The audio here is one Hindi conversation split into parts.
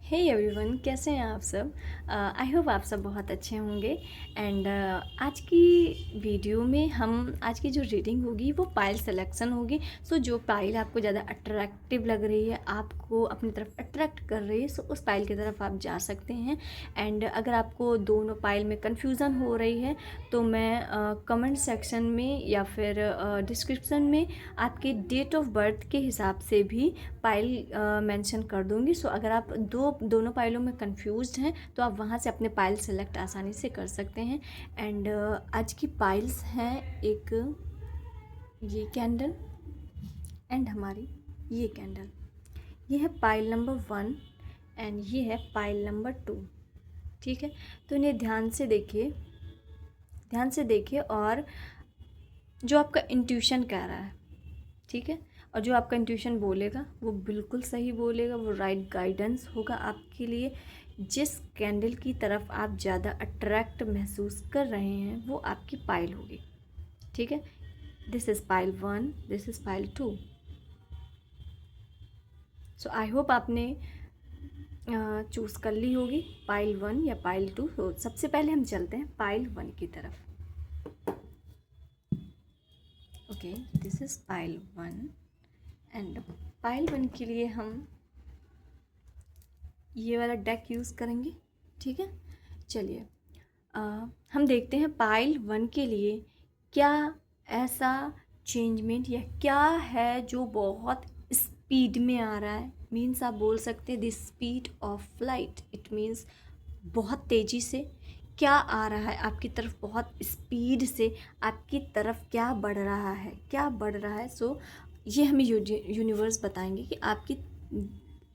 हे एवरीवन, कैसे हैं आप सब। आई होप आप सब बहुत अच्छे होंगे। एंड आज की वीडियो में हम आज की जो रीडिंग होगी वो पाइल सिलेक्शन होगी। सो जो पाइल आपको ज़्यादा अट्रैक्टिव लग रही है, आपको अपनी तरफ अट्रैक्ट कर रही है, सो उस पाइल की तरफ आप जा सकते हैं। एंड अगर आपको दोनों पाइल में कन्फ्यूज़न हो रही है तो मैं कमेंट सेक्शन में या फिर डिस्क्रिप्शन में आपके डेट ऑफ बर्थ के हिसाब से भी पाइल मेंशन कर दूंगी। सो अगर आप दोनों पाइलों में कंफ्यूज्ड हैं तो आप वहाँ से अपने पाइल सेलेक्ट आसानी से कर सकते हैं। एंड आज की पाइल्स हैं एक ये कैंडल एंड हमारी ये कैंडल। ये है पाइल नंबर 1 एंड ये है पाइल नंबर 2। ठीक है, तो इन्हें ध्यान से देखिए और जो आपका इंट्यूशन कह रहा है, ठीक है, और जो आपका इंट्यूशन बोलेगा वो बिल्कुल सही बोलेगा, वो राइट गाइडेंस होगा आपके लिए। जिस कैंडल की तरफ आप ज़्यादा अट्रैक्ट महसूस कर रहे हैं वो आपकी पाइल होगी। ठीक है, this is pile 1, this is pile 2। So I hope आपने चूज़ कर ली होगी पाइल 1 या पाइल 2। तो सबसे पहले हम चलते हैं पाइल 1 की तरफ। Okay, this is pile 1 and pile 1 के लिए हम ये वाला डेक यूज़ करेंगे। ठीक है, चलिए हम देखते हैं पाइल 1 के लिए क्या ऐसा चेंजमेंट या क्या है जो बहुत स्पीड में आ रहा है। मीन्स आप बोल सकते हैं the speed of flight, it means बहुत तेज़ी से क्या आ रहा है आपकी तरफ, बहुत स्पीड से आपकी तरफ क्या बढ़ रहा है, क्या बढ़ रहा है। सो ये हमें यूनिवर्स बताएंगे कि आपकी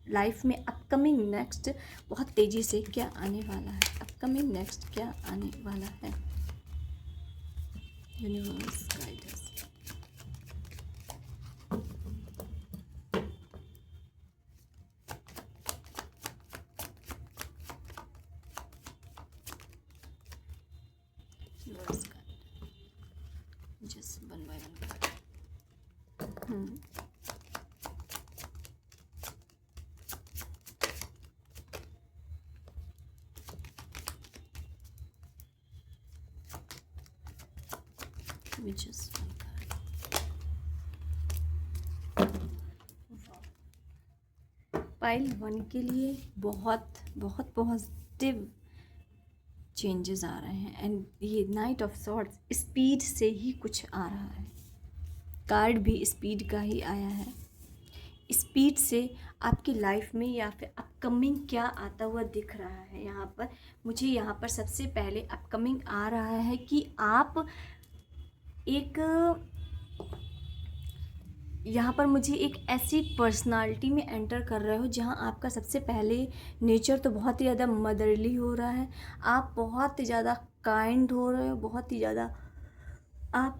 लाइफ में अपकमिंग नेक्स्ट बहुत तेज़ी से क्या आने वाला है, अपकमिंग नेक्स्ट क्या आने वाला है। Universe guidance. Universe guide just one by one card. just one card। Pile 1 के लिए बहुत बहुत पॉजिटिव चेंजेस आ रहे हैं एंड ये नाइट ऑफ सॉर्ड्स स्पीड से ही कुछ आ रहा है। कार्ड भी स्पीड का ही आया है। स्पीड से आपकी लाइफ में या फिर अपकमिंग क्या आता हुआ दिख रहा है। यहाँ पर मुझे यहाँ पर सबसे पहले अपकमिंग आ रहा है कि आप एक यहाँ पर मुझे एक ऐसी पर्सनालिटी में एंटर कर रहे हो जहाँ आपका सबसे पहले नेचर तो बहुत ही ज़्यादा मदरली हो रहा है। आप बहुत ही ज़्यादा काइंड हो रहे हो, बहुत ही ज़्यादा आप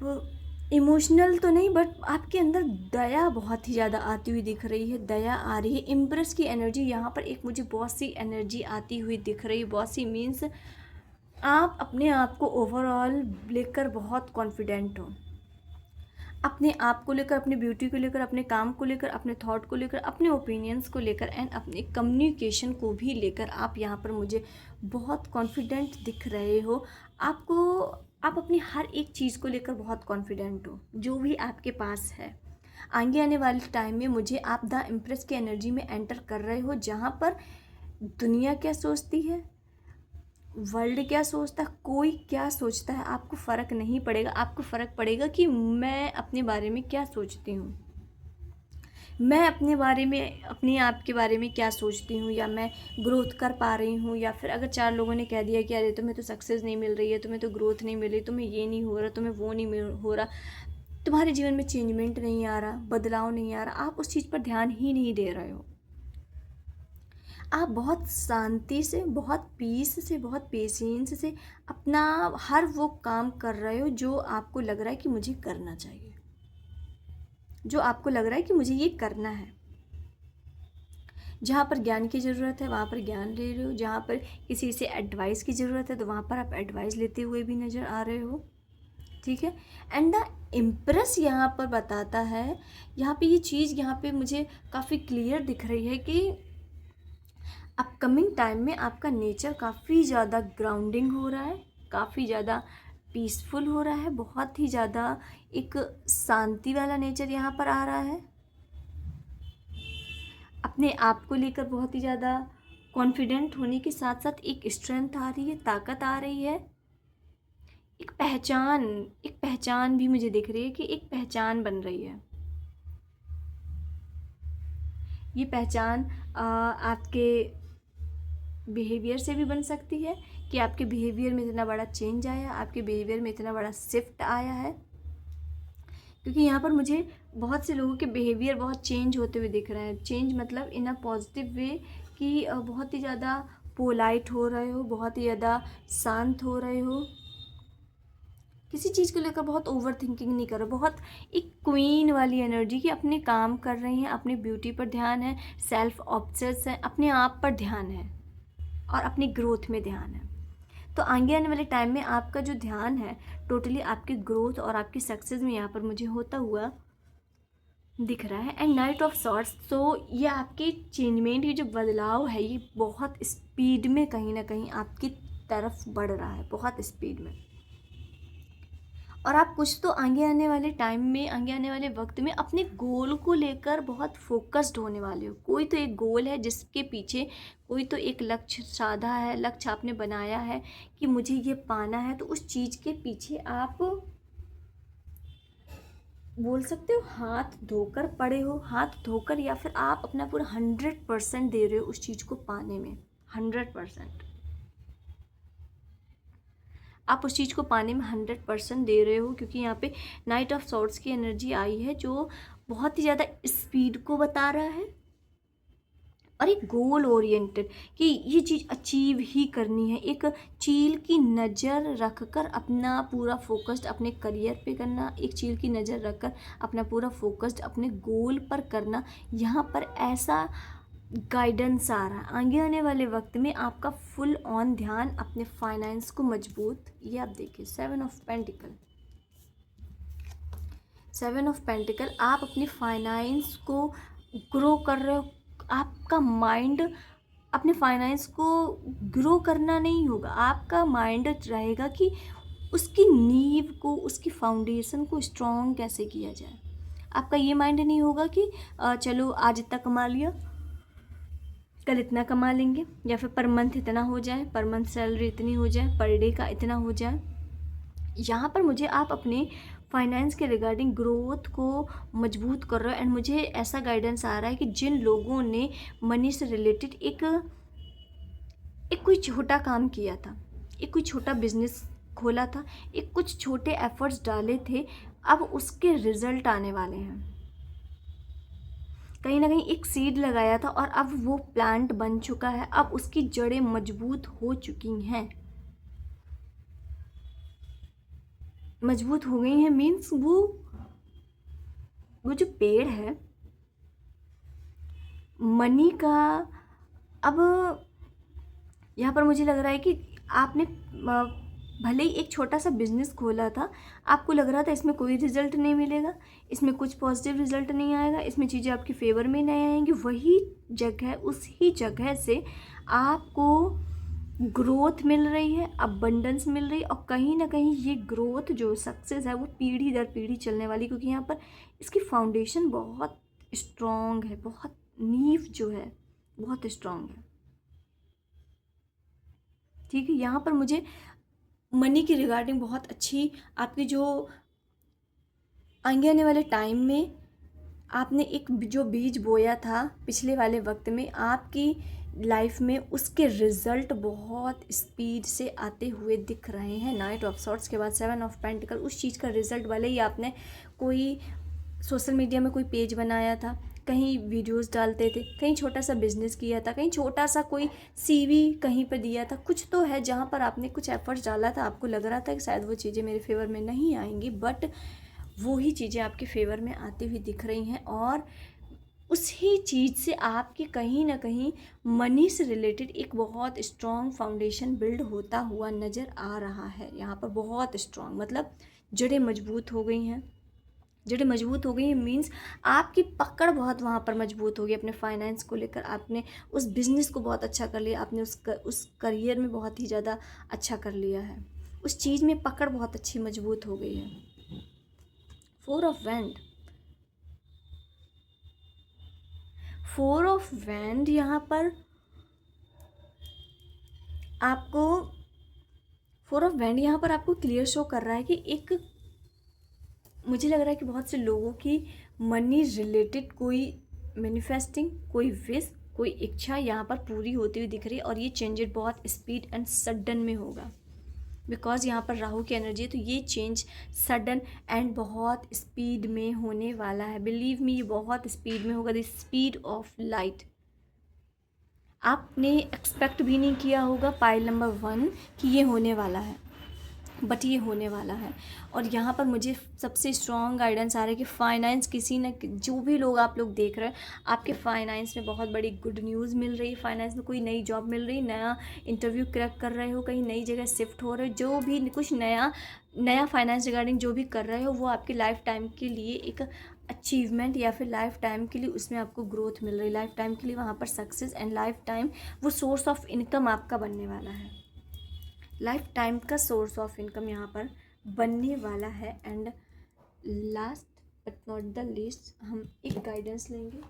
इमोशनल तो नहीं बट आपके अंदर दया बहुत ही ज़्यादा आती हुई दिख रही है, दया आ रही है। इम्प्रेस की एनर्जी यहाँ पर एक मुझे बहुत सी एनर्जी आती हुई दिख रही है। बहुत सी मीन्स आप अपने आप को ओवरऑल लेकर बहुत कॉन्फिडेंट हो, अपने आप को लेकर, अपनी ब्यूटी को लेकर, अपने काम को लेकर, अपने थॉट को लेकर, अपने ओपिनियंस को लेकर एंड अपने कम्युनिकेशन को भी लेकर आप यहाँ पर मुझे बहुत कॉन्फिडेंट दिख रहे हो। आप अपनी हर एक चीज़ को लेकर बहुत कॉन्फिडेंट हो, जो भी आपके पास है। आगे आने वाले टाइम में मुझे आप द इम्प्रेस की एनर्जी में एंटर कर रहे हो, जहाँ पर दुनिया क्या सोचती है, वर्ल्ड क्या सोचता है, कोई क्या सोचता है, आपको फ़र्क नहीं पड़ेगा। आपको फ़र्क पड़ेगा कि मैं अपने बारे में क्या सोचती हूँ, मैं अपने बारे में, अपने आप के बारे में क्या सोचती हूँ, या मैं ग्रोथ कर पा रही हूँ। या फिर अगर 4 लोगों ने कह दिया कि अरे तुम्हें तो सक्सेस नहीं मिल रही है, तुम्हें तो ग्रोथ नहीं मिल रही, तुम्हें ये नहीं हो रहा, तुम्हें वो नहीं हो रहा, तुम्हारे जीवन में चेंजमेंट नहीं आ रहा, बदलाव नहीं आ रहा, आप उस चीज़ पर ध्यान ही नहीं दे रहे हो। आप बहुत शांति से, बहुत पीस से, बहुत पेशेंस से अपना हर वो काम कर रहे हो जो आपको लग रहा है कि मुझे करना चाहिए, जो आपको लग रहा है कि मुझे ये करना है। जहाँ पर ज्ञान की ज़रूरत है वहाँ पर ज्ञान ले रहे हो, जहाँ पर किसी से एडवाइस की ज़रूरत है तो वहाँ पर आप एडवाइस लेते हुए भी नज़र आ रहे हो। ठीक है, एंड द इम्प्रेस यहाँ पर बताता है, यहाँ पे ये चीज़ यहाँ पे मुझे काफ़ी क्लियर दिख रही है कि अपकमिंग टाइम में आपका नेचर काफ़ी ज़्यादा ग्राउंडिंग हो रहा है, काफ़ी ज़्यादा पीसफुल हो रहा है, बहुत ही ज़्यादा एक शांति वाला नेचर यहाँ पर आ रहा है। अपने आप को लेकर बहुत ही ज़्यादा कॉन्फिडेंट होने के साथ साथ एक स्ट्रेंथ आ रही है, ताकत आ रही है, एक पहचान भी मुझे दिख रही है कि एक पहचान बन रही है। ये पहचान आपके बिहेवियर से भी बन सकती है कि आपके बिहेवियर में इतना बड़ा चेंज आया, आपके बिहेवियर में इतना बड़ा शिफ्ट आया है, क्योंकि यहाँ पर मुझे बहुत से लोगों के बिहेवियर बहुत चेंज होते हुए दिख रहे हैं। चेंज मतलब इन अ पॉजिटिव वे कि बहुत ही ज़्यादा पोलाइट हो रहे हो, बहुत ही ज़्यादा शांत हो रहे हो, किसी चीज़ को लेकर बहुत ओवर थिंकिंग नहीं कर रहे, बहुत एक क्वीन वाली एनर्जी कि अपने काम कर रही हैं, अपनी ब्यूटी पर ध्यान है, सेल्फ ऑब्सेस है, अपने आप पर ध्यान है और अपनी ग्रोथ में ध्यान है। तो आगे आने वाले टाइम में आपका जो ध्यान है टोटली आपकी ग्रोथ और आपकी सक्सेस में यहाँ पर मुझे होता हुआ दिख रहा है। एंड नाइट ऑफ सॉर्ट्स, तो ये आपके चेंजमेंट, ये जो बदलाव है ये बहुत स्पीड में कहीं ना कहीं आपकी तरफ बढ़ रहा है, बहुत स्पीड में। और आप कुछ तो आगे आने वाले टाइम में, आगे आने वाले वक्त में अपने गोल को लेकर बहुत फोकस्ड होने वाले हो। कोई तो एक गोल है जिसके पीछे कोई तो एक लक्ष्य साधा है, लक्ष्य आपने बनाया है कि मुझे ये पाना है, तो उस चीज़ के पीछे आप बोल सकते हो हाथ धोकर पड़े हो, हाथ धोकर, या फिर आप अपना पूरा 100% दे रहे हो उस चीज़ को पाने में। 100% आप उस चीज़ को पाने में 100% दे रहे हो, क्योंकि यहाँ पे नाइट ऑफ सॉर्ड्स की एनर्जी आई है जो बहुत ही ज़्यादा स्पीड को बता रहा है और एक गोल ओरिएंटेड कि ये चीज़ अचीव ही करनी है। एक चील की नज़र रखकर अपना पूरा फोकस्ड अपने करियर पे करना, एक चील की नज़र रखकर अपना पूरा फोकस्ड अपने गोल पर करना। यहाँ पर ऐसा गाइडेंस आ रहा है। आगे आने वाले वक्त में आपका फुल ऑन ध्यान अपने फाइनेंस को मजबूत, ये आप देखिए 7 ऑफ पेंटिकल, 7 ऑफ पेंटिकल, आप अपनी फाइनेंस को ग्रो कर रहे हो। आपका माइंड अपने फाइनेंस को ग्रो करना नहीं होगा, आपका माइंड रहेगा कि उसकी नींव को, उसकी फाउंडेशन को स्ट्रॉन्ग कैसे किया जाए। आपका ये माइंड नहीं होगा कि चलो आज इतना कमा लिया, कल इतना कमा लेंगे, या फिर पर मंथ इतना हो जाए, पर मंथ सैलरी इतनी हो जाए, पर डे का इतना हो जाए। यहाँ पर मुझे आप अपने फाइनेंस के रिगार्डिंग ग्रोथ को मजबूत कर रहे हो। एंड मुझे ऐसा गाइडेंस आ रहा है कि जिन लोगों ने मनी से रिलेटेड एक कोई छोटा काम किया था, एक कोई छोटा बिजनेस खोला था, एक कुछ छोटे एफर्ट्स डाले थे, अब उसके रिजल्ट आने वाले हैं। कहीं ना कहीं एक सीड लगाया था और अब वो प्लांट बन चुका है, अब उसकी जड़ें मजबूत हो चुकी हैं, मजबूत हो गई हैं। मीन्स वो जो पेड़ है मनी का, अब यहाँ पर मुझे लग रहा है कि आपने भले ही एक छोटा सा बिजनेस खोला था, आपको लग रहा था इसमें कोई रिजल्ट नहीं मिलेगा, इसमें कुछ पॉजिटिव रिजल्ट नहीं आएगा, इसमें चीज़ें आपके फेवर में नहीं आएंगी। वही जगह, उसी जगह से आपको ग्रोथ मिल रही है, अबंडेंस मिल रही है, और कहीं ना कहीं ये ग्रोथ जो सक्सेस है वो पीढ़ी दर पीढ़ी चलने वाली, क्योंकि यहाँ पर इसकी फाउंडेशन बहुत स्ट्रॉन्ग है, बहुत नींव जो है बहुत स्ट्रॉन्ग है। ठीक है, यहाँ पर मुझे मनी की रिगार्डिंग बहुत अच्छी आपकी जो आगे आने वाले टाइम में आपने एक जो बीज बोया था पिछले वाले वक्त में, आपकी लाइफ में उसके रिजल्ट बहुत स्पीड से आते हुए दिख रहे हैं। नाइट ऑफ सॉर्ट्स के बाद 7 ऑफ पेंटिकल, उस चीज़ का रिजल्ट, भले ही आपने कोई सोशल मीडिया में कोई पेज बनाया था, कहीं वीडियोस डालते थे, कहीं छोटा सा बिजनेस किया था, कहीं छोटा सा कोई सीवी कहीं पर दिया था, कुछ तो है जहाँ पर आपने कुछ एफर्ट्स डाला था, आपको लग रहा था कि शायद वो चीज़ें मेरे फेवर में नहीं आएंगी, बट वो ही चीज़ें आपके फेवर में आती हुई दिख रही हैं। और उसी चीज़ से आपके कहीं ना कहीं मनी से रिलेटेड एक बहुत स्ट्रॉन्ग फाउंडेशन बिल्ड होता हुआ नज़र आ रहा है। यहाँ पर बहुत स्ट्रॉन्ग मतलब जड़ें मजबूत हो गई हैं, जड़ें मजबूत हो गई हैं मीन्स आपकी पकड़ बहुत वहाँ पर मजबूत हो गई अपने फाइनेंस को लेकर। आपने उस बिज़नेस को बहुत अच्छा कर लिया, आपने उस करियर में बहुत ही ज़्यादा अच्छा कर लिया है, उस चीज़ में पकड़ बहुत अच्छी मजबूत हो गई है। 4 ऑफ वैंड, 4 ऑफ वैंड यहाँ पर आपको 4 ऑफ वैंड यहाँ पर आपको क्लियर शो कर रहा है कि एक मुझे लग रहा है कि बहुत से लोगों की मनी रिलेटेड कोई मैनिफेस्टिंग, कोई विश, कोई इच्छा यहाँ पर पूरी होती हुई दिख रही है और ये चेंजेस बहुत स्पीड एंड सडन में होगा। बिकॉज यहाँ पर राहु की एनर्जी है तो ये चेंज सडन एंड बहुत स्पीड में होने वाला है। बिलीव मी, ये बहुत स्पीड में होगा, द स्पीड ऑफ लाइट। आपने एक्सपेक्ट भी नहीं किया होगा पाइल नंबर 1 कि ये होने वाला है, बट ये होने वाला है। और यहाँ पर मुझे सबसे स्ट्रॉन्ग गाइडेंस आ रहा है कि फाइनेंस किसी न, जो भी लोग आप लोग देख रहे हैं, आपके फाइनेंस में बहुत बड़ी गुड न्यूज़ मिल रही है। फाइनेंस में कोई नई जॉब मिल रही, नया इंटरव्यू क्रैक कर रहे हो, कहीं नई जगह शिफ्ट हो रहे हो, जो भी कुछ नया फाइनेंस रिगार्डिंग जो भी कर रहे हो वो आपकी लाइफ टाइम के लिए एक अचीवमेंट या फिर लाइफ टाइम के लिए उसमें आपको ग्रोथ मिल रही है, लाइफ टाइम के लिए वहाँ पर सक्सेस एंड लाइफ टाइम वो सोर्स ऑफ इनकम आपका बनने वाला है, लाइफ टाइम का सोर्स ऑफ इनकम यहाँ पर बनने वाला है। And last but not the least हम एक गाइडेंस लेंगे।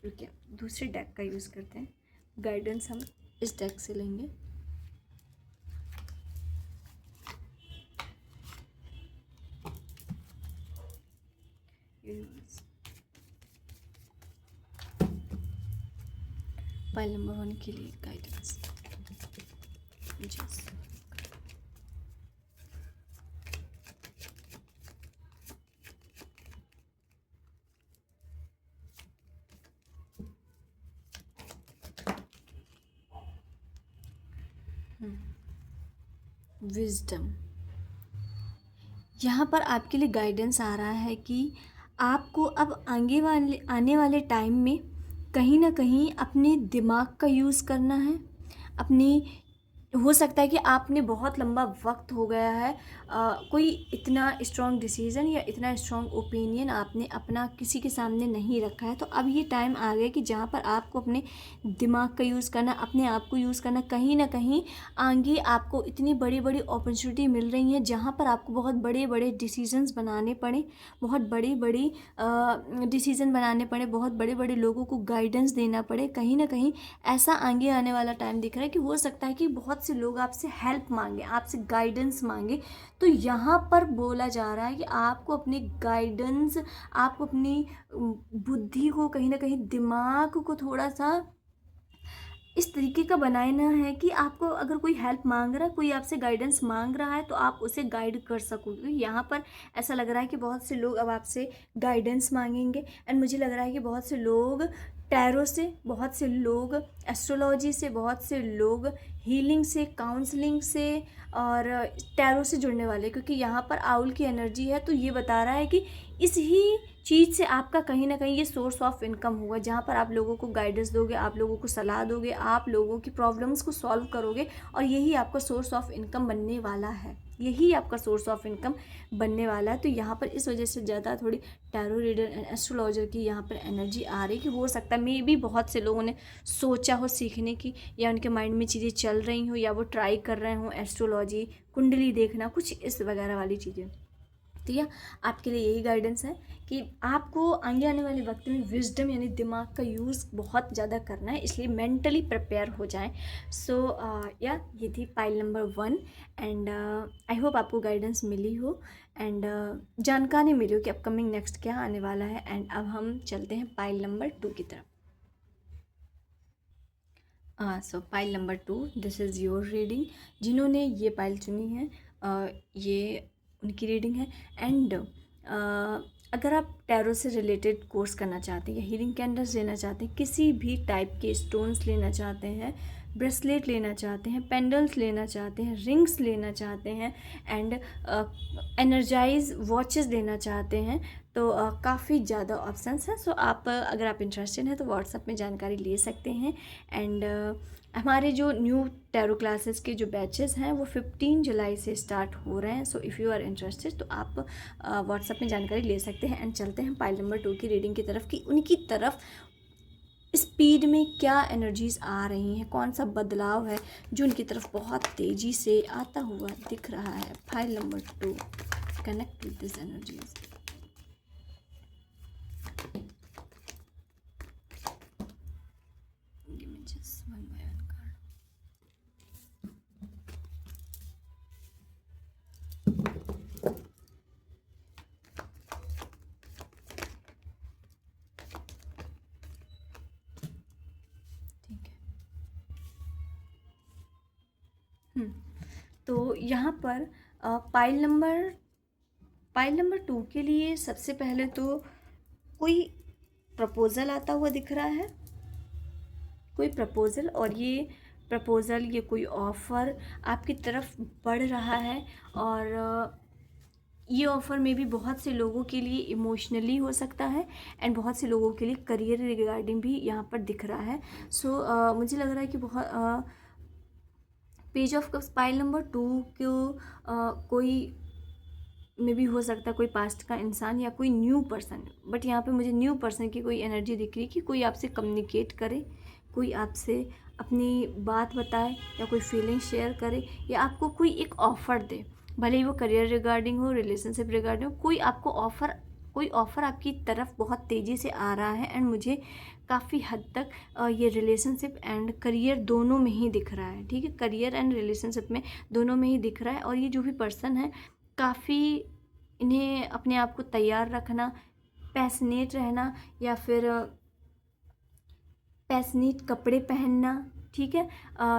रुकिए, दूसरे डेक का यूज़ करते हैं, गाइडेंस हम इस डेक से लेंगे। पाइल नंबर 1 के लिए गाइडेंस। विजडम, यहाँ पर आपके लिए गाइडेंस आ रहा है कि आपको अब आने वाले टाइम में कहीं ना कहीं अपने दिमाग का यूज़ करना है। अपनी हो सकता है कि आपने बहुत लंबा वक्त हो गया है कोई इतना स्ट्रॉन्ग डिसीज़न या इतना स्ट्रॉन्ग ओपिनियन आपने अपना किसी के सामने नहीं रखा है। तो अब ये टाइम आ गया कि जहाँ पर आपको अपने दिमाग का यूज़ करना, अपने आप को यूज़ करना। कहीं ना कहीं आगे आपको इतनी बड़ी बड़ी अपॉर्चुनिटी मिल रही हैं जहाँ पर आपको बहुत बड़े बड़े डिसीजंस बनाने पड़े, बहुत बड़ी बड़ी डिसीज़न बनाने पड़े, बहुत बड़े बड़े लोगों को गाइडेंस देना पड़े। कहीं ना कहीं ऐसा आगे आने वाला टाइम दिख रहा है कि हो सकता है कि बहुत से लोग आपसे हेल्प मांगे, आपसे गाइडेंस मांगे। तो यहाँ पर बोला जा रहा है कि आपको अपनी गाइडेंस, आपको अपनी बुद्धि को, कहीं ना कहीं दिमाग को थोड़ा सा इस तरीके का बनाना है कि आपको अगर कोई हेल्प मांग रहा है, कोई आपसे गाइडेंस मांग रहा है तो आप उसे गाइड कर सकोगे। यहाँ पर ऐसा लग रहा है कि बहुत से लोग अब आपसे गाइडेंस मांगेंगे। एंड मुझे लग रहा है कि बहुत से लोग टैरो से, बहुत से लोग एस्ट्रोलॉजी से, बहुत से लोग हीलिंग से, काउंसलिंग से और टैरो से जुड़ने वाले, क्योंकि यहाँ पर आउल की एनर्जी है। तो ये बता रहा है कि इस ही चीज़ से आपका कहीं ना कहीं ये सोर्स ऑफ इनकम होगा, जहाँ पर आप लोगों को गाइडेंस दोगे, आप लोगों को सलाह दोगे, आप लोगों की प्रॉब्लम्स को सॉल्व करोगे और यही आपका सोर्स ऑफ इनकम बनने वाला है, यही आपका सोर्स ऑफ इनकम बनने वाला है। तो यहाँ पर इस वजह से ज़्यादा थोड़ी टैरो रीडर एंड एस्ट्रोलॉजर की यहाँ पर एनर्जी आ रही कि हो सकता है मे भी बहुत से लोगों ने सोचा हो सीखने की, या उनके माइंड में चीज़ें चल रही हो, या वो ट्राई कर रहे हों एस्ट्रोलॉजी, कुंडली देखना, कुछ इस वगैरह वाली चीज़ें। तो यह आपके लिए यही गाइडेंस है कि आपको आगे आने वाले वक्त में विजडम यानी दिमाग का यूज़ बहुत ज़्यादा करना है, इसलिए मेंटली प्रिपेयर हो जाएं। सो या ये थी pile number 1 and I hope आपको गाइडेंस मिली हो एंड जानकारी मिली हो कि अपकमिंग नेक्स्ट क्या आने वाला है। एंड अब हम चलते हैं पाइल नंबर 2 की तरफ। सो pile number 2, this is your reading. जिन्होंने ये पाइल चुनी है ये उनकी रीडिंग है। एंड अगर आप टैरो से रिलेटेड कोर्स करना चाहते हैं या हीलिंग कैंडल्स लेना चाहते हैं, किसी भी टाइप के स्टोन्स लेना चाहते हैं, ब्रेसलेट लेना चाहते हैं, पेंडल्स लेना चाहते हैं, रिंग्स लेना चाहते हैं एंड एनर्जाइज वॉचेस लेना चाहते हैं, तो काफ़ी ज़्यादा ऑप्शंस हैं। सो आप अगर आप इंटरेस्टेड हैं तो व्हाट्सएप में जानकारी ले सकते हैं। एंड हमारे जो न्यू टैरो क्लासेस के जो बैचेस हैं वो 15 जुलाई से स्टार्ट हो रहे हैं। So if you are interested तो आप व्हाट्सएप में जानकारी ले सकते हैं। एंड चलते हैं पाइल नंबर 2 की रीडिंग की तरफ कि उनकी तरफ स्पीड में क्या एनर्जीज आ रही हैं, कौन सा बदलाव है जो उनकी तरफ बहुत तेज़ी से आता हुआ दिख रहा है। File number 2, connect with this energies. Give me just one by one card. ठीक है। तो यहाँ पर पाइल नंबर 2 के लिए सबसे पहले तो कोई प्रपोज़ल आता हुआ दिख रहा है, कोई प्रपोज़ल, और ये प्रपोज़ल, ये कोई ऑफ़र आपकी तरफ बढ़ रहा है। और ये ऑफ़र में भी बहुत से लोगों के लिए इमोशनली हो सकता है एंड बहुत से लोगों के लिए करियर रिगार्डिंग भी यहाँ पर दिख रहा है। सो मुझे लग रहा है कि बहुत page of cups pile number 2 को कोई में भी हो सकता है कोई पास्ट का इंसान या कोई न्यू पर्सन, बट यहाँ पे मुझे न्यू पर्सन की कोई एनर्जी दिख रही है कि कोई आपसे कम्युनिकेट करे, कोई आपसे अपनी बात बताए या कोई फीलिंग शेयर करे या आपको कोई एक ऑफ़र दे, भले ही वो करियर रिगार्डिंग हो, रिलेशनशिप रिगार्डिंग हो, कोई ऑफ़र आपकी तरफ बहुत तेज़ी से आ रहा है। एंड मुझे काफ़ी हद तक ये रिलेशनशिप एंड करियर दोनों में ही दिख रहा है। ठीक है, करियर एंड रिलेशनशिप में दोनों में ही दिख रहा है। और ये जो भी पर्सन है काफ़ी, इन्हें अपने आप को तैयार रखना, पैशनेट रहना या फिर पैशनेट कपड़े पहनना, ठीक है,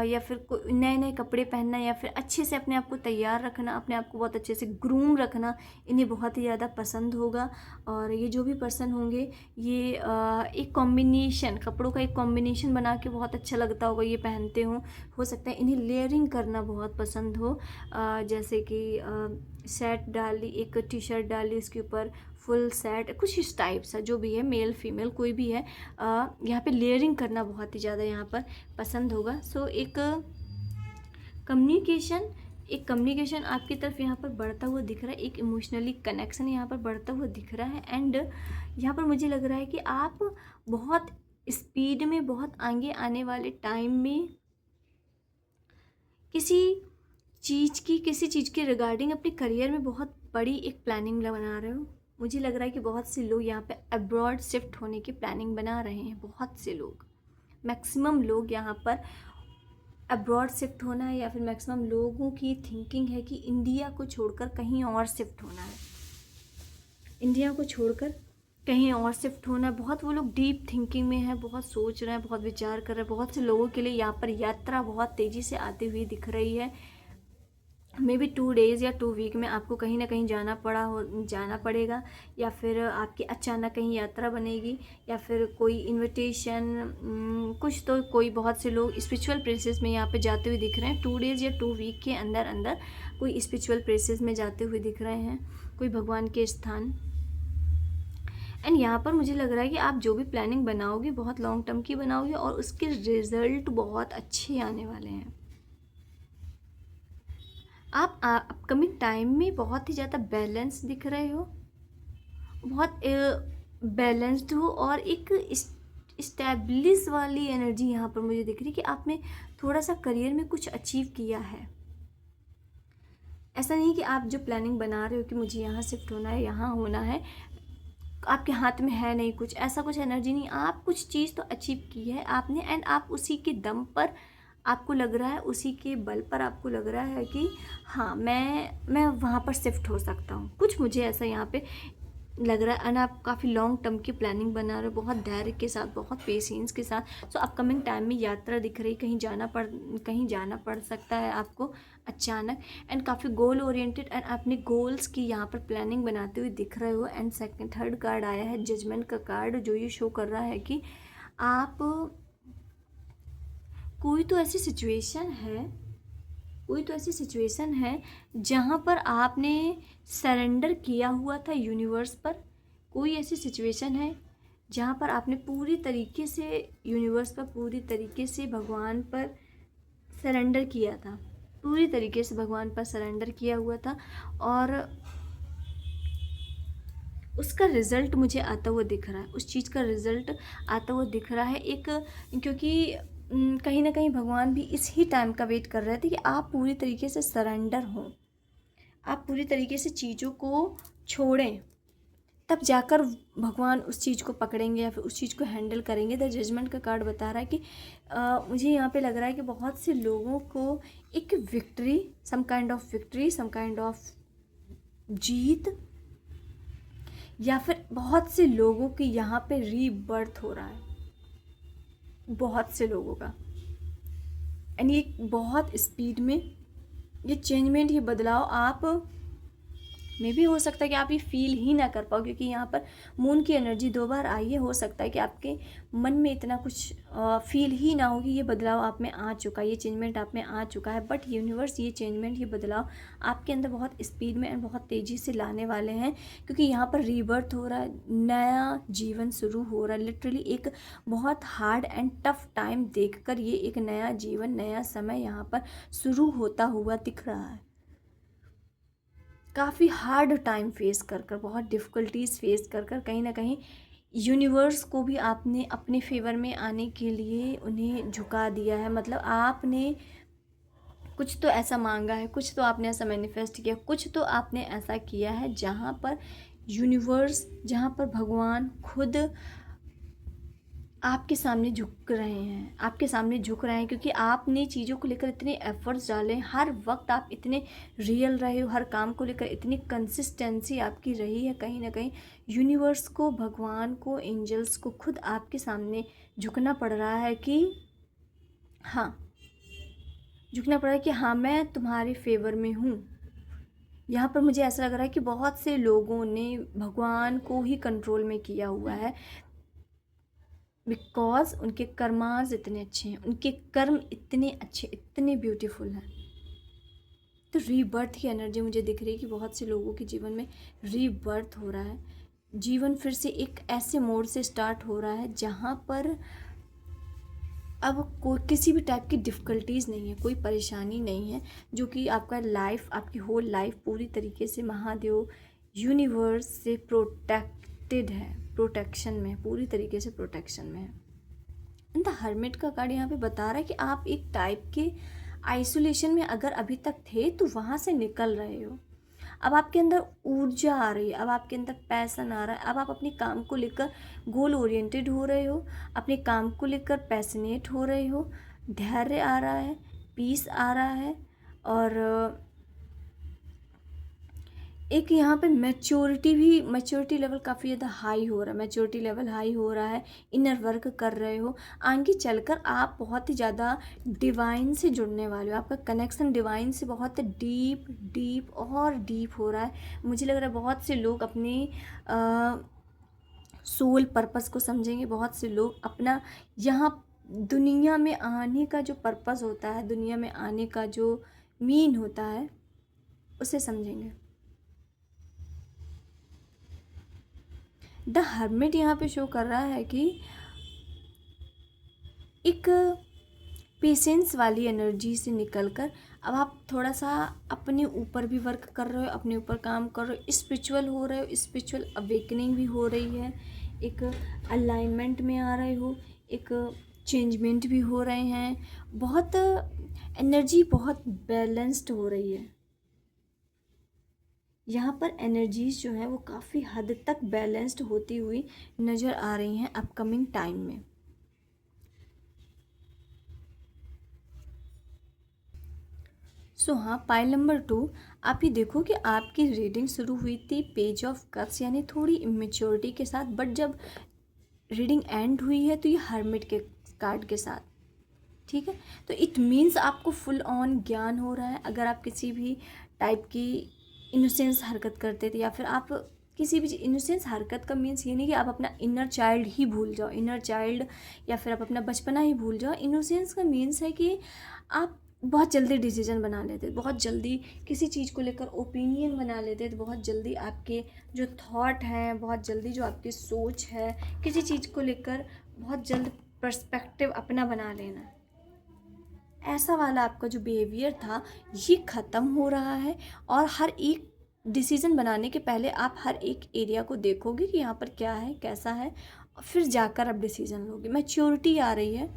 या फिर नए नए कपड़े पहनना या फिर अच्छे से अपने आप को तैयार रखना, अपने आप को बहुत अच्छे से ग्रूम रखना, इन्हें बहुत ही ज़्यादा पसंद होगा। और ये जो भी पर्सन होंगे ये एक कॉम्बिनेशन, कपड़ों का एक कॉम्बिनेशन बना के बहुत अच्छा लगता होगा ये पहनते हो सकता है इन्हें लेयरिंग करना बहुत पसंद हो, जैसे कि सेट डाली, एक टी शर्ट डाली, इसके ऊपर फुल सेट, कुछ इस टाइप सा, जो भी है, मेल फीमेल कोई भी है, यहाँ पे लेयरिंग करना बहुत ही ज़्यादा यहाँ पर पसंद होगा। सो एक कम्युनिकेशन आपकी तरफ यहाँ पर बढ़ता हुआ दिख रहा है, एक इमोशनली कनेक्शन यहाँ पर बढ़ता हुआ दिख रहा है। एंड यहाँ पर मुझे लग रहा है कि आप बहुत स्पीड में, बहुत आगे आने वाले टाइम में किसी चीज़ के रिगार्डिंग अपने करियर में बहुत बड़ी एक प्लानिंग बना रहे हो। मुझे लग रहा है कि बहुत से लोग यहाँ पे अब्रॉड शिफ्ट होने की प्लानिंग बना रहे हैं, बहुत से लोग, मैक्सिमम लोग यहाँ पर अब्रॉड शिफ्ट होना है, या फिर मैक्सिमम लोगों की थिंकिंग है कि इंडिया को छोड़कर कहीं और शिफ्ट होना है, इंडिया को छोड़कर कहीं और शिफ्ट होना है। बहुत वो लोग डीप थिंकिंग में हैं, बहुत सोच रहे हैं, बहुत विचार कर रहे हैं। बहुत से लोगों के लिए यहाँ पर यात्रा बहुत तेज़ी से आती हुई दिख रही है। मे बी 2 डेज़ या 2 वीक में आपको कहीं ना कहीं जाना पड़ेगा, या फिर आपकी अचानक कहीं यात्रा बनेगी, या फिर कोई इनविटेशन, कुछ तो कोई, बहुत से लोग स्पिरिचुअल प्लेसेस में यहाँ पे जाते हुए दिख रहे हैं। 2 डेज़ या 2 वीक के अंदर अंदर कोई स्पिरिचुअल प्लेसेस में जाते हुए दिख रहे हैं, कोई भगवान के स्थान। एंड यहाँ पर मुझे लग रहा है कि आप जो भी प्लानिंग बनाओगे बहुत लॉन्ग टर्म की बनाओगे और उसके रिजल्ट बहुत अच्छे आने वाले हैं। आप अपकमिंग टाइम में बहुत ही ज़्यादा बैलेंस दिख रहे हो, बहुत बैलेंस्ड हो, और एक इस्टेब्लिश वाली एनर्जी यहाँ पर मुझे दिख रही है कि आपने थोड़ा सा करियर में कुछ अचीव किया है। ऐसा नहीं कि आप जो प्लानिंग बना रहे हो कि मुझे यहाँ शिफ्ट होना है, यहाँ होना है, आपके हाथ में है नहीं कुछ, ऐसा कुछ एनर्जी नहीं। आप कुछ चीज़ तो अचीव की है आपने, एंड आप उसी के दम पर आपको लग रहा है, उसी के बल पर आपको लग रहा है कि हाँ मैं वहाँ पर शिफ्ट हो सकता हूँ, कुछ मुझे ऐसा यहाँ पे लग रहा है। एंड आप काफ़ी लॉन्ग टर्म की प्लानिंग बना रहे हो, बहुत धैर्य के साथ, बहुत पेशेंस के साथ। सो अपकमिंग टाइम में यात्रा दिख रही, कहीं जाना पड़ सकता है आपको अचानक, एंड काफ़ी गोल ओरिएंटेड एंड अपने गोल्स की यहाँ पर प्लानिंग बनाते हुए दिख रहे हो। एंड थर्ड कार्ड आया है जजमेंट का कार्ड, जो ये शो कर रहा है कि आप कोई तो ऐसी सिचुएशन है, कोई तो ऐसी सिचुएशन है जहाँ पर आपने सरेंडर किया हुआ था यूनिवर्स पर। कोई ऐसी सिचुएशन है जहाँ पर आपने पूरी तरीके से यूनिवर्स पर, पूरी तरीके से भगवान पर सरेंडर किया था, पूरी तरीके से भगवान पर सरेंडर किया हुआ था, और उसका रिज़ल्ट मुझे आता हुआ दिख रहा है, उस चीज़ का रिज़ल्ट आता हुआ दिख रहा है। एक, क्योंकि कहीं ना कहीं भगवान भी इस ही टाइम का वेट कर रहे थे कि आप पूरी तरीके से सरेंडर हों, आप पूरी तरीके से चीज़ों को छोड़ें, तब जाकर भगवान उस चीज़ को पकड़ेंगे या फिर उस चीज़ को हैंडल करेंगे। द जजमेंट का कार्ड बता रहा है कि मुझे यहाँ पे लग रहा है कि बहुत से लोगों को एक victory, some kind of victory, some kind of जीत, या फिर बहुत से लोगों की यहाँ पे रीबर्थ हो रहा है, बहुत से लोगों का। एंड ये बहुत स्पीड में ये चेंजमेंट, ये बदलाव आप में भी हो सकता है कि आप ये फील ही ना कर पाओ, क्योंकि यहाँ पर मून की एनर्जी 2 बार आई है। हो सकता है कि आपके मन में इतना कुछ फील ही ना हो कि ये बदलाव आप में आ चुका है, ये चेंजमेंट आप में आ चुका है। बट यूनिवर्स ये चेंजमेंट, ये बदलाव आपके अंदर बहुत स्पीड में एंड बहुत तेज़ी से लाने वाले हैं, क्योंकि यहाँ पर रीबर्थ हो रहा है, नया जीवन शुरू हो रहा है। लिटरली एक बहुत हार्ड एंड टफ टाइम देखकर ये एक नया जीवन, नया समय यहाँ पर शुरू होता हुआ दिख रहा है। काफ़ी हार्ड टाइम फेस कर कर, बहुत डिफ़िकल्टीज फेस कर कर, कहीं ना कहीं यूनिवर्स को भी आपने अपने फेवर में आने के लिए उन्हें झुका दिया है। मतलब आपने कुछ तो ऐसा मांगा है, कुछ तो आपने ऐसा मैनिफेस्ट किया, कुछ तो आपने ऐसा किया है जहाँ पर यूनिवर्स, जहाँ पर भगवान खुद आपके सामने झुक रहे हैं, आपके सामने झुक रहे हैं, क्योंकि आपने चीज़ों को लेकर इतने एफर्ट्स डाले, हर वक्त आप इतने रियल रहे हो, हर काम को लेकर इतनी कंसिस्टेंसी आपकी रही है। कहीं ना कहीं यूनिवर्स को, भगवान को, एंजल्स को खुद आपके सामने झुकना पड़ रहा है कि हाँ, झुकना पड़ रहा है कि हाँ, मैं तुम्हारे फेवर में हूँ। यहाँ पर मुझे ऐसा लग रहा है कि बहुत से लोगों ने भगवान को ही कंट्रोल में किया हुआ है, बिकॉज उनके कर्मास इतने अच्छे हैं, उनके कर्म इतने अच्छे, इतने ब्यूटीफुल हैं। तो रीबर्थ की एनर्जी मुझे दिख रही है कि बहुत से लोगों के जीवन में रीबर्थ हो रहा है, जीवन फिर से एक ऐसे मोड से स्टार्ट हो रहा है जहाँ पर अब कोई किसी भी टाइप की डिफ़िकल्टीज़ नहीं है, कोई परेशानी नहीं है, जो कि आपका लाइफ, आपकी होल लाइफ पूरी तरीके से महादेव यूनिवर्स से प्रोटेक्टेड है, प्रोटेक्शन में, पूरी तरीके से प्रोटेक्शन में है। द हर्मिट का कार्ड यहाँ पे बता रहा है कि आप एक टाइप के आइसोलेशन में अगर अभी तक थे तो वहाँ से निकल रहे हो। अब आपके अंदर ऊर्जा आ रही है, अब आपके अंदर पैसन आ रहा है, अब आप अपने काम को लेकर गोल ओरिएंटेड हो रहे हो, अपने काम को लेकर पैशनेट हो रहे हो, धैर्य आ रहा है, पीस आ रहा है, और एक यहाँ पे मैच्योरिटी लेवल काफ़ी ज़्यादा हाई हो रहा है, मैच्योरिटी लेवल हाई हो रहा है, इनर वर्क कर रहे हो। आगे चलकर आप बहुत ही ज़्यादा डिवाइन से जुड़ने वाले हो, आपका कनेक्शन डिवाइन से बहुत डीप डीप और डीप हो रहा है। मुझे लग रहा है बहुत से लोग अपने सोल पर्पस को समझेंगे, बहुत से लोग अपना यहाँ दुनिया में आने का जो पर्पस होता है, दुनिया में आने का जो मीन होता है, उसे समझेंगे। द हर्मिट यहाँ पे शो कर रहा है कि एक पेशेंस वाली एनर्जी से निकलकर अब आप थोड़ा सा अपने ऊपर भी वर्क कर रहे हो, अपने ऊपर काम कर रहे हो, स्पिरिचुअल हो रहे हो, स्पिरिचुअल अवेकनिंग भी हो रही है, एक अलाइनमेंट में आ रहे हो, एक चेंजमेंट भी हो रहे हैं, बहुत एनर्जी बहुत बैलेंस्ड हो रही है। यहाँ पर एनर्जीज जो हैं वो काफ़ी हद तक बैलेंस्ड होती हुई नज़र आ रही हैं अपकमिंग टाइम में। हाँ, पाइल नंबर 2, आप ये देखो कि आपकी रीडिंग शुरू हुई थी पेज ऑफ कप्स यानी थोड़ी इमेच्योरिटी के साथ, बट जब रीडिंग एंड हुई है तो ये हर्मिट के कार्ड के साथ, ठीक है। तो इट मीन्स आपको फुल ऑन ज्ञान हो रहा है। अगर आप किसी भी टाइप की इनोसेंस हरकत करते थे या फिर आप किसी भी इन सेंस हरकत का मीन्स ये नहीं कि आप अपना इनर चाइल्ड ही भूल जाओ, इनर चाइल्ड या फिर आप अपना बचपना ही भूल जाओ। इनोसेंस का मीन्स है कि आप बहुत जल्दी डिसीजन बना लेते, बहुत जल्दी किसी चीज़ को लेकर ओपिनियन बना लेते, तो बहुत जल्दी आपके जो थॉट हैं, बहुत जल्दी जो आपकी सोच है किसी चीज़ को लेकर बहुत जल्द पर्सपेक्टिव अपना बना लेना, ऐसा वाला आपका जो बिहेवियर था ये ख़त्म हो रहा है। और हर एक डिसीज़न बनाने के पहले आप हर एक एरिया को देखोगे कि यहाँ पर क्या है, कैसा है, और फिर जाकर आप डिसीज़न लोगे। मैच्योरिटी आ रही है,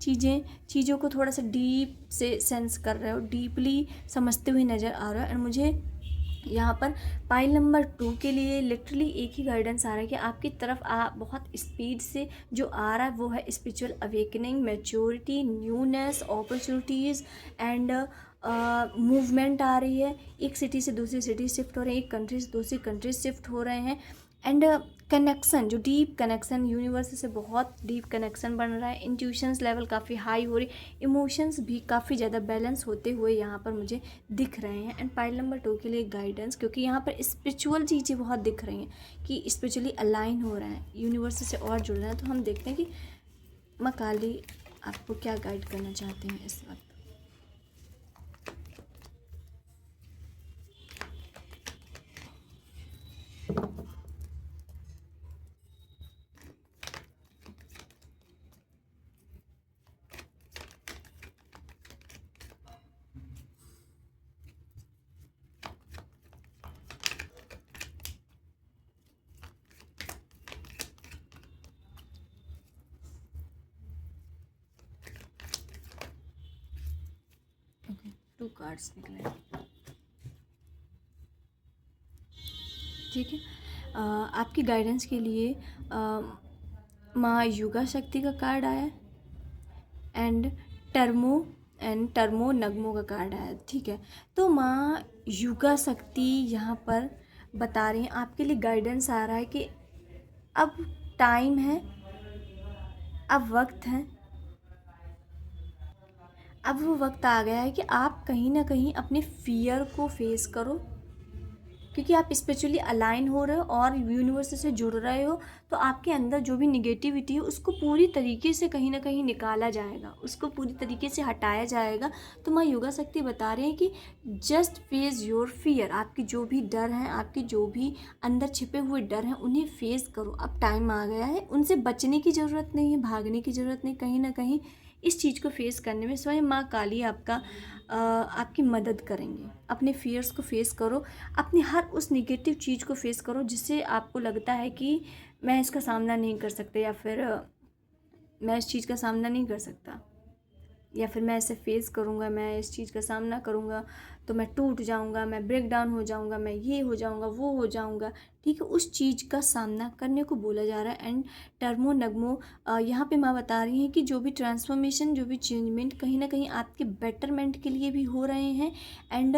चीज़ों को थोड़ा सा डीप से सेंस कर रहे हो, डीपली समझते हुए नज़र आ रहा है। और मुझे यहाँ पर पाइल नंबर 2 के लिए लिटरली एक ही गाइडेंस आ रहा है कि आपकी तरफ बहुत स्पीड से जो आ रहा है वो है spiritual awakening, maturity, newness, opportunities and movement आ रही है। एक सिटी से दूसरी सिटी शिफ्ट हो रहे हैं, एक कंट्री से दूसरी कंट्री शिफ्ट हो रहे हैं। एंड कनेक्शन, जो डीप कनेक्शन, यूनिवर्स से बहुत डीप कनेक्शन बन रहा है। इंट्यूशंस लेवल काफ़ी हाई हो रही, इमोशंस भी काफ़ी ज़्यादा बैलेंस होते हुए यहाँ पर मुझे दिख रहे हैं। एंड पाइल नंबर 2 के लिए गाइडेंस, क्योंकि यहाँ पर स्पिरिचुअल चीज़ें बहुत दिख रही हैं कि स्पिरिचुअली अलाइन हो रहे हैं, यूनिवर्स से और जुड़ रहे हैं। तो हम देखते हैं कि माँ काली आपको क्या गाइड करना चाहते हैं इस वक्त। ओके, 2 कार्ड्स निकले, ठीक है। आपकी गाइडेंस के लिए माँ युगा शक्ति का कार्ड आया एंड टर्मो नगमो का कार्ड आया, ठीक है। तो माँ युगा शक्ति यहाँ पर बता रही हैं, आपके लिए गाइडेंस आ रहा है कि अब टाइम है, अब वक्त है, अब वो वक्त आ गया है कि आप कहीं ना कहीं अपने फियर को फेस करो, क्योंकि आप स्पिरिचुअली अलाइन हो रहे हो और यूनिवर्स से जुड़ रहे हो। तो आपके अंदर जो भी निगेटिविटी है उसको पूरी तरीके से कहीं ना कहीं निकाला जाएगा, उसको पूरी तरीके से हटाया जाएगा। तो माँ योगा शक्ति बता रहे हैं कि जस्ट फेस योर फियर, आपकी जो भी डर हैं, आपके जो भी अंदर छिपे हुए डर हैं उन्हें फेस करो। अब टाइम आ गया है, उनसे बचने की ज़रूरत नहीं है, भागने की ज़रूरत नहीं। कहीं ना कहीं इस चीज़ को फेस करने में स्वयं माँ काली आपकी मदद करेंगे। अपने फियर्स को फेस करो, अपनी हर उस निगेटिव चीज़ को फेस करो जिससे आपको लगता है कि मैं इसका सामना नहीं कर सकता, या फिर मैं इस चीज़ का सामना नहीं कर सकता, या फिर मैं इसे फेस करूँगा, मैं इस चीज़ का सामना करूँगा तो मैं टूट जाऊँगा, मैं ब्रेक डाउन हो जाऊँगा, मैं ये हो जाऊँगा, वो हो जाऊँगा, ठीक है। उस चीज़ का सामना करने को बोला जा रहा है। एंड टर्मो नगमो यहाँ पे माँ बता रही हैं कि जो भी ट्रांसफॉर्मेशन, जो भी चेंजमेंट कहीं ना कहीं आपके बेटरमेंट के लिए भी हो रहे हैं। एंड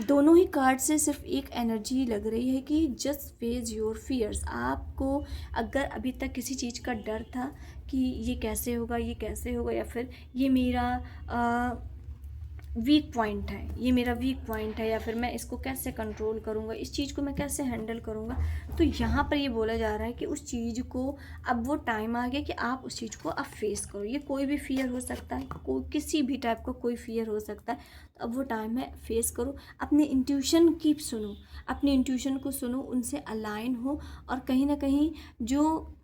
दोनों ही कार्ड से सिर्फ एक एनर्जी लग रही है कि जस्ट फेस योर फियर्स। आपको अगर अभी तक किसी चीज़ का डर था कि ये कैसे होगा, ये कैसे होगा, या फिर ये मेरा वीक पॉइंट है, ये मेरा वीक पॉइंट है, या फिर मैं इसको कैसे कंट्रोल करूँगा, इस चीज़ को मैं कैसे हैंडल करूँगा, तो यहाँ पर ये बोला जा रहा है कि उस चीज़ को अब वो टाइम आ गया कि आप उस चीज़ को अब फेस करो। ये कोई भी फियर हो सकता है, कोई किसी भी टाइप का कोई फियर हो सकता है, तो अब वो टाइम है, फेस करो। अपने इंट्यूशन की सुनो, अपने इंट्यूशन को सुनो, उनसे अलाइन हो। और कहीं ना कहीं जो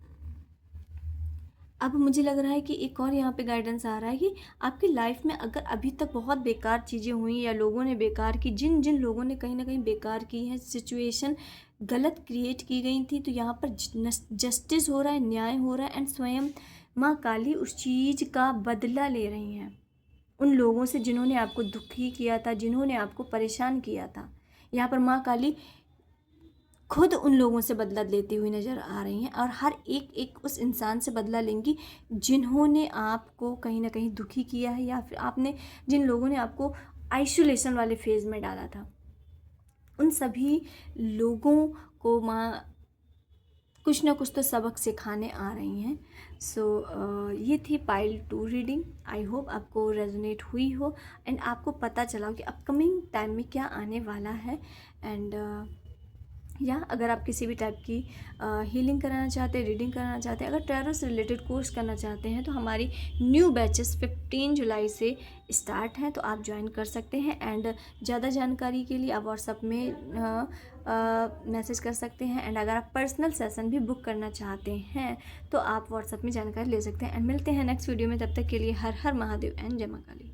अब मुझे लग रहा है कि एक और यहाँ पे गाइडेंस आ रहा है कि आपकी लाइफ में अगर अभी तक बहुत बेकार चीज़ें हुई या लोगों ने बेकार की, जिन जिन लोगों ने कहीं ना कहीं बेकार की है, सिचुएशन गलत क्रिएट की गई थी, तो यहाँ पर जस्टिस हो रहा है, न्याय हो रहा है। एंड स्वयं माँ काली उस चीज़ का बदला ले रही हैं उन लोगों से जिन्होंने आपको दुखी किया था, जिन्होंने आपको परेशान किया था। यहाँ पर माँ काली खुद उन लोगों से बदला लेती हुई नज़र आ रही हैं, और हर एक उस इंसान से बदला लेंगी जिन्होंने आपको कहीं ना कहीं दुखी किया है, या फिर जिन लोगों ने आपको आइसोलेशन वाले फेज़ में डाला था। उन सभी लोगों को माँ कुछ ना कुछ तो सबक सिखाने आ रही हैं। सो ये थी पाइल 2 रीडिंग। आई होप आपको रेजोनेट हुई हो एंड आपको पता चला कि अपकमिंग टाइम में क्या आने वाला है। एंड या अगर आप किसी भी टाइप की हीलिंग कराना चाहते हैं, रीडिंग कराना चाहते हैं, अगर टैरो से रिलेटेड कोर्स करना चाहते हैं, तो हमारी न्यू बैचेस 15 जुलाई से स्टार्ट हैं, तो आप ज्वाइन कर सकते हैं। एंड ज़्यादा जानकारी के लिए आप व्हाट्सअप में मैसेज कर सकते हैं। एंड अगर आप पर्सनल सेशन भी बुक करना चाहते हैं तो आप व्हाट्सअप में जानकारी ले सकते हैं। एंड मिलते हैं नेक्स्ट वीडियो में, तब तक के लिए हर हर महादेव एंड जय मां काली।